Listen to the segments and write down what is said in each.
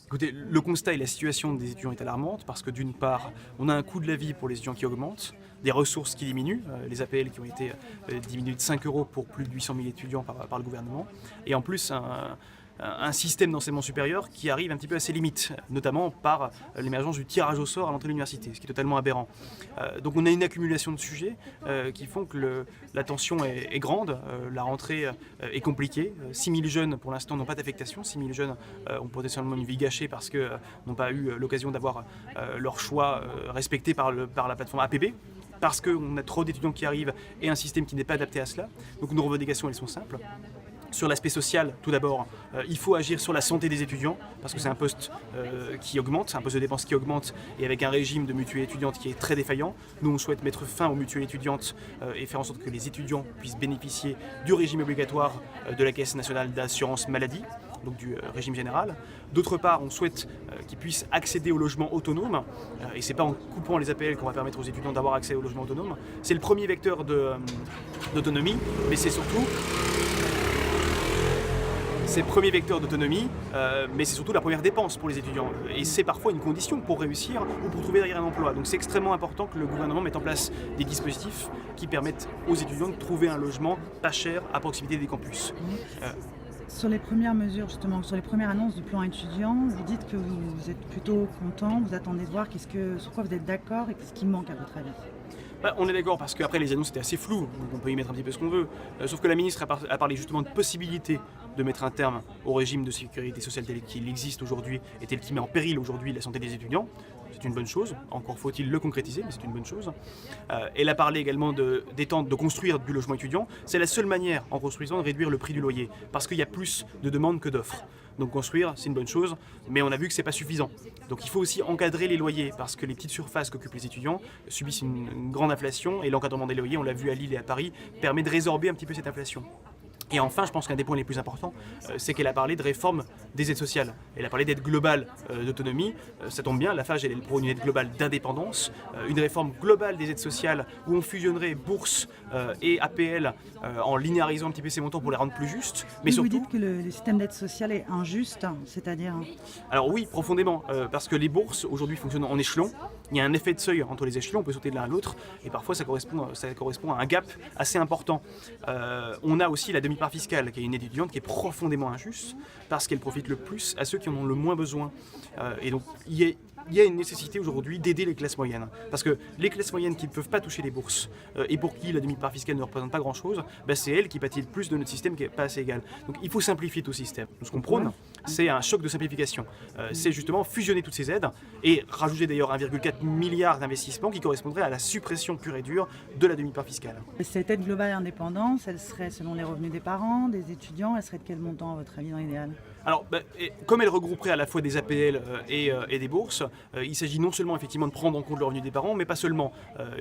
Écoutez, le constat et la situation des étudiants est alarmante parce que d'une part, on a un coût de la vie pour les étudiants qui augmente, des ressources qui diminuent, les APL qui ont été diminuées de 5 € pour plus de 800 000 étudiants par le gouvernement, et en plus un système d'enseignement supérieur qui arrive un petit peu à ses limites, notamment par l'émergence du tirage au sort à l'entrée de l'université, ce qui est totalement aberrant. Donc on a une accumulation de sujets qui font que la tension est grande, la rentrée est compliquée. 6 000 jeunes pour l'instant n'ont pas d'affectation, 6 000 jeunes ont potentiellement une vie gâchée parce qu'ils n'ont pas eu l'occasion d'avoir leur choix respecté par la plateforme APB. Parce qu'on a trop d'étudiants qui arrivent et un système qui n'est pas adapté à cela. Donc nos revendications, elles sont simples. Sur l'aspect social, tout d'abord, il faut agir sur la santé des étudiants, parce que c'est un poste qui augmente, un poste de dépenses qui augmente, et avec un régime de mutuelle étudiante qui est très défaillant. Nous, on souhaite mettre fin aux mutuelles étudiantes et faire en sorte que les étudiants puissent bénéficier du régime obligatoire de la Caisse nationale d'assurance maladie, donc du régime général. D'autre part, on souhaite qu'ils puissent accéder au logement autonome, et c'est pas en coupant les APL qu'on va permettre aux étudiants d'avoir accès au logement autonome. C'est le premier vecteur d'autonomie, mais c'est surtout... C'est le premier vecteur d'autonomie, mais c'est surtout la première dépense pour les étudiants. Et c'est parfois une condition pour réussir ou pour trouver derrière un emploi. Donc c'est extrêmement important que le gouvernement mette en place des dispositifs qui permettent aux étudiants de trouver un logement pas cher à proximité des campus. Sur les premières mesures, justement, sur les premières annonces du plan étudiant, vous dites que vous êtes plutôt content, vous attendez de voir sur quoi vous êtes d'accord et qu'est-ce qui manque à votre avis? On est d'accord parce qu'après les annonces étaient assez floues, donc on peut y mettre un petit peu ce qu'on veut. Sauf que la ministre a parlé justement de possibilité de mettre un terme au régime de sécurité sociale tel qu'il existe aujourd'hui et tel qu'il met en péril aujourd'hui la santé des étudiants. C'est une bonne chose, encore faut-il le concrétiser, mais c'est une bonne chose. Elle a parlé également de construire du logement étudiant. C'est la seule manière, en construisant, de réduire le prix du loyer, parce qu'il y a plus de demandes que d'offres. Donc construire, c'est une bonne chose, mais on a vu que c'est pas suffisant. Donc il faut aussi encadrer les loyers, parce que les petites surfaces qu'occupent les étudiants subissent une grande inflation, et l'encadrement des loyers, on l'a vu à Lille et à Paris, permet de résorber un petit peu cette inflation. Et enfin, je pense qu'un des points les plus importants, c'est qu'elle a parlé de réforme des aides sociales. Elle a parlé d'aide globale d'autonomie. Ça tombe bien, la FAGE, elle est pour une aide globale d'indépendance. Une réforme globale des aides sociales où on fusionnerait bourses et APL en linéarisant un petit peu ces montants pour les rendre plus justes. Mais Vous surtout, dites que le système d'aide sociale est injuste, c'est-à-dire... alors oui, profondément, parce que les bourses aujourd'hui fonctionnent en échelon. Il y a un effet de seuil entre les échelons, on peut sauter de l'un à l'autre, et parfois ça correspond à un gap assez important. On a aussi la demi-part fiscale, qui est une aide étudiante qui est profondément injuste, parce qu'elle profite le plus à ceux qui en ont le moins besoin. Et donc il y a une nécessité aujourd'hui d'aider les classes moyennes. Parce que les classes moyennes qui ne peuvent pas toucher les bourses et pour qui la demi-part fiscale ne représente pas grand-chose, c'est elles qui pâtissent le plus de notre système qui n'est pas assez égal. Donc il faut simplifier tout le système. Ce qu'on prône, c'est un choc de simplification. C'est justement fusionner toutes ces aides et rajouter d'ailleurs 1,4 milliard d'investissements qui correspondrait à la suppression pure et dure de la demi-part fiscale. Cette aide globale indépendance, elle serait selon les revenus des parents, des étudiants, elle serait de quel montant à votre avis dans l'idéal? Alors, comme elle regrouperait à la fois des APL et des bourses, il s'agit non seulement effectivement de prendre en compte le revenu des parents, mais pas seulement.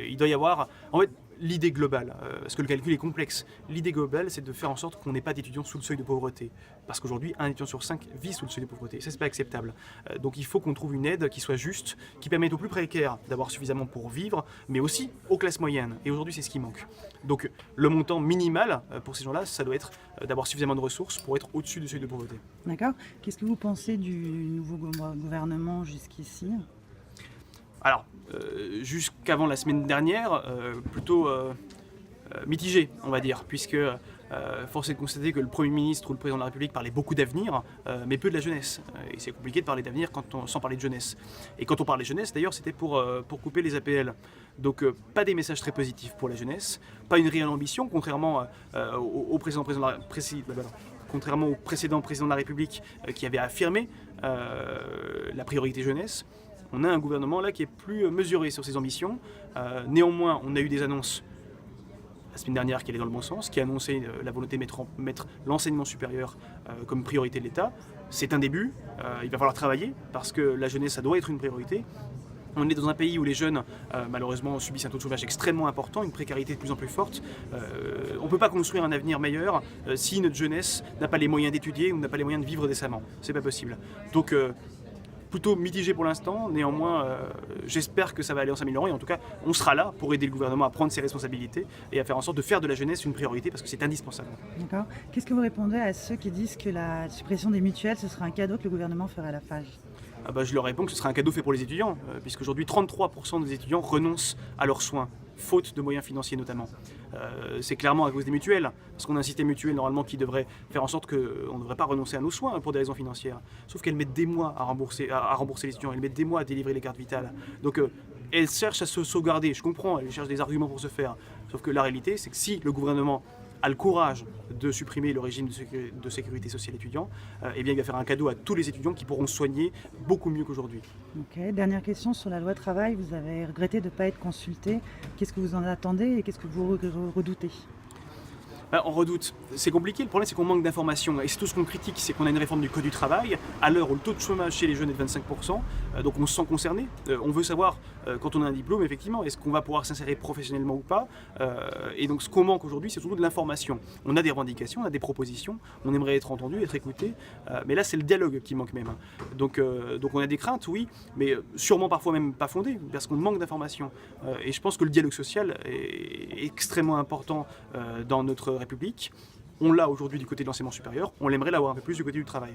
Il doit y avoir, en fait, l'idée globale, parce que le calcul est complexe. L'idée globale, c'est de faire en sorte qu'on n'ait pas d'étudiants sous le seuil de pauvreté. Parce qu'aujourd'hui, un étudiant sur 5 vit sous le seuil de pauvreté. Ça, c'est pas acceptable. Donc il faut qu'on trouve une aide qui soit juste, qui permette aux plus précaires d'avoir suffisamment pour vivre, mais aussi aux classes moyennes. Et aujourd'hui, c'est ce qui manque. Donc le montant minimal pour ces gens-là, ça doit être d'avoir suffisamment de ressources pour être au-dessus du seuil de pauvreté. D'accord. Qu'est-ce que vous pensez du nouveau gouvernement jusqu'ici? Alors, jusqu'avant la semaine dernière, plutôt mitigé, on va dire, puisque force est de constater que le Premier ministre ou le Président de la République parlait beaucoup d'avenir, mais peu de la jeunesse. Et c'est compliqué de parler d'avenir sans parler de jeunesse. Et quand on parlait jeunesse, d'ailleurs, c'était pour couper les APL. Donc pas des messages très positifs pour la jeunesse, pas une réelle ambition, contrairement au contrairement au précédent président de la République qui avait affirmé la priorité jeunesse. On a un gouvernement là qui est plus mesuré sur ses ambitions. Néanmoins, on a eu des annonces la semaine dernière qui allaient dans le bon sens, qui a annoncé la volonté de mettre l'enseignement supérieur comme priorité de l'État. C'est un début, il va falloir travailler parce que la jeunesse, ça doit être une priorité. On est dans un pays où les jeunes, malheureusement, subissent un taux de chômage extrêmement important, une précarité de plus en plus forte. On ne peut pas construire un avenir meilleur si notre jeunesse n'a pas les moyens d'étudier ou n'a pas les moyens de vivre décemment. C'est pas possible. Donc, plutôt mitigé pour l'instant, néanmoins j'espère que ça va aller en s'améliorant et en tout cas on sera là pour aider le gouvernement à prendre ses responsabilités et à faire en sorte de faire de la jeunesse une priorité parce que c'est indispensable. D'accord. Qu'est-ce que vous répondez à ceux qui disent que la suppression des mutuelles, ce sera un cadeau que le gouvernement ferait à la FAGE? Je leur réponds que ce sera un cadeau fait pour les étudiants, puisqu'aujourd'hui 33% des étudiants renoncent à leurs soins, faute de moyens financiers notamment. C'est clairement à cause des mutuelles, parce qu'on a un système mutuel normalement qui devrait faire en sorte qu'on ne devrait pas renoncer à nos soins pour des raisons financières. Sauf qu'elles mettent des mois à rembourser les étudiants, elles mettent des mois à délivrer les cartes vitales. Donc elles cherchent à se sauvegarder, je comprends, elles cherchent des arguments pour se faire. Sauf que la réalité, c'est que si le gouvernement a le courage de supprimer le régime de sécurité sociale étudiant, eh bien il va faire un cadeau à tous les étudiants qui pourront soigner beaucoup mieux qu'aujourd'hui. Ok. Dernière question sur la loi travail. Vous avez regretté de ne pas être consulté. Qu'est-ce que vous en attendez et qu'est-ce que vous redoutez? On redoute. C'est compliqué. Le problème, c'est qu'on manque d'informations. Et c'est tout ce qu'on critique, c'est qu'on a une réforme du Code du travail, à l'heure où le taux de chômage chez les jeunes est de 25%. Donc on se sent concerné. On veut savoir, quand on a un diplôme, effectivement, est-ce qu'on va pouvoir s'insérer professionnellement ou pas. Et donc ce qu'on manque aujourd'hui, c'est surtout de l'information. On a des revendications, on a des propositions, on aimerait être entendu, être écouté. Mais là, c'est le dialogue qui manque même. Donc on a des craintes, oui, mais sûrement parfois même pas fondées, parce qu'on manque d'informations. Et je pense que le dialogue social est extrêmement important dans notre République. On l'a aujourd'hui du côté de l'enseignement supérieur, on l'aimerait l'avoir un peu plus du côté du travail.